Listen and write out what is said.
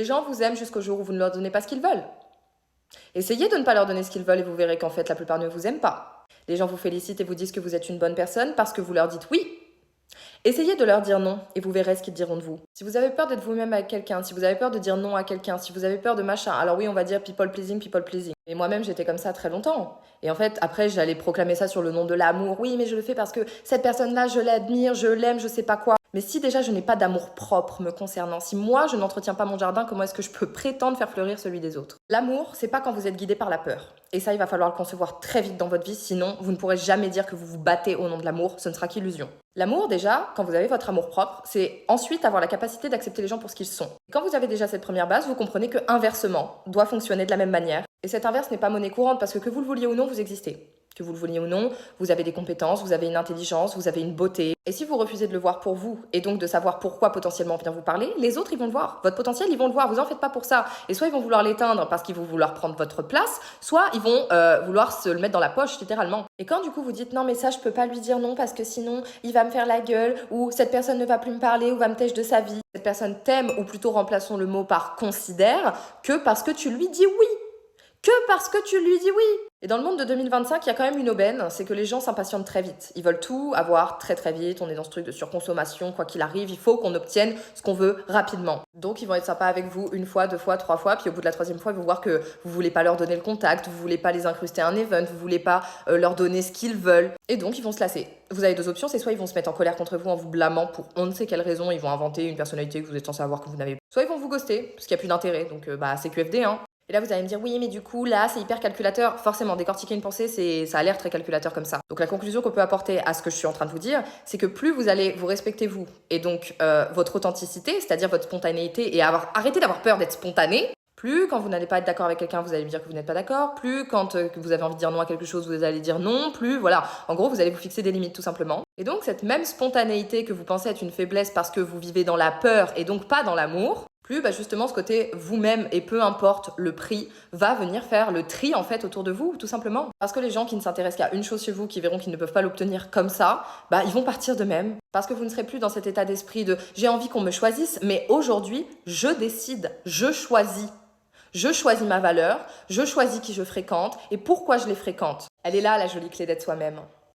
Les gens vous aiment jusqu'au jour où vous ne leur donnez pas ce qu'ils veulent. Essayez de ne pas leur donner ce qu'ils veulent et vous verrez qu'en fait, la plupart ne vous aiment pas. Les gens vous félicitent et vous disent que vous êtes une bonne personne parce que vous leur dites oui. Essayez de leur dire non et vous verrez ce qu'ils diront de vous. Si vous avez peur d'être vous-même avec quelqu'un, si vous avez peur de dire non à quelqu'un, si vous avez peur de machin, alors oui, on va dire people pleasing, people pleasing. Et moi-même, j'étais comme ça très longtemps. Et en fait, après, j'allais proclamer ça sur le nom de l'amour. Oui, mais je le fais parce que cette personne-là, je l'admire, je l'aime, je sais pas quoi. Mais si déjà je n'ai pas d'amour propre me concernant, si moi je n'entretiens pas mon jardin, comment est-ce que je peux prétendre faire fleurir celui des autres? L'amour, c'est pas quand vous êtes guidé par la peur. Et ça, il va falloir le concevoir très vite dans votre vie, sinon vous ne pourrez jamais dire que vous vous battez au nom de l'amour, ce ne sera qu'illusion. L'amour, déjà, quand vous avez votre amour propre, c'est ensuite avoir la capacité d'accepter les gens pour ce qu'ils sont. Et quand vous avez déjà cette première base, vous comprenez que inversement doit fonctionner de la même manière. Et cet inverse n'est pas monnaie courante parce que vous le vouliez ou non, vous existez. Que vous le vouliez ou non, vous avez des compétences, vous avez une intelligence, vous avez une beauté. Et si vous refusez de le voir pour vous, et donc de savoir pourquoi potentiellement on vient vous parler, les autres ils vont le voir. Votre potentiel, ils vont le voir, vous en faites pas pour ça. Et soit ils vont vouloir l'éteindre parce qu'ils vont vouloir prendre votre place, soit ils vont vouloir se le mettre dans la poche littéralement. Et quand du coup vous dites non mais ça je peux pas lui dire non parce que sinon il va me faire la gueule, ou cette personne ne va plus me parler, ou va me têcher de sa vie. Cette personne t'aime, ou plutôt remplaçons le mot par considère, que parce que tu lui dis oui. Que parce que tu lui dis oui. Et dans le monde de 2025, il y a quand même une aubaine, c'est que les gens s'impatientent très vite. Ils veulent tout avoir très très vite, on est dans ce truc de surconsommation, quoi qu'il arrive, il faut qu'on obtienne ce qu'on veut rapidement. Donc ils vont être sympas avec vous une fois, deux fois, trois fois, puis au bout de la troisième fois, ils vont voir que vous voulez pas leur donner le contact, vous voulez pas les incruster à un event, vous voulez pas leur donner ce qu'ils veulent. Et donc ils vont se lasser. Vous avez deux options, c'est soit ils vont se mettre en colère contre vous en vous blâmant pour on ne sait quelle raison, ils vont inventer une personnalité que vous êtes censé avoir que vous n'avez pas. Soit ils vont vous ghoster, parce qu'il n'y a plus d'intérêt, donc c'est QFD hein. Et là, vous allez me dire, oui, mais du coup, là, c'est hyper calculateur. Forcément, décortiquer une pensée, ça a l'air très calculateur comme ça. Donc, la conclusion qu'on peut apporter à ce que je suis en train de vous dire, c'est que plus vous allez vous respecter vous, et donc votre authenticité, c'est-à-dire votre spontanéité, et arrêter d'avoir peur d'être spontané, plus quand vous n'allez pas être d'accord avec quelqu'un, vous allez lui dire que vous n'êtes pas d'accord, plus quand vous avez envie de dire non à quelque chose, vous allez dire non, plus, voilà. En gros, vous allez vous fixer des limites tout simplement. Et donc, cette même spontanéité que vous pensez être une faiblesse parce que vous vivez dans la peur et donc pas dans l'amour, plus justement ce côté vous-même et peu importe le prix va venir faire le tri en fait autour de vous tout simplement. Parce que les gens qui ne s'intéressent qu'à une chose chez vous, qui verront qu'ils ne peuvent pas l'obtenir comme ça, ils vont partir d'eux-mêmes. Parce que vous ne serez plus dans cet état d'esprit de j'ai envie qu'on me choisisse, mais aujourd'hui je décide, je choisis. Je choisis ma valeur, je choisis qui je fréquente et pourquoi je les fréquente. Elle est là la jolie clé d'être soi-même.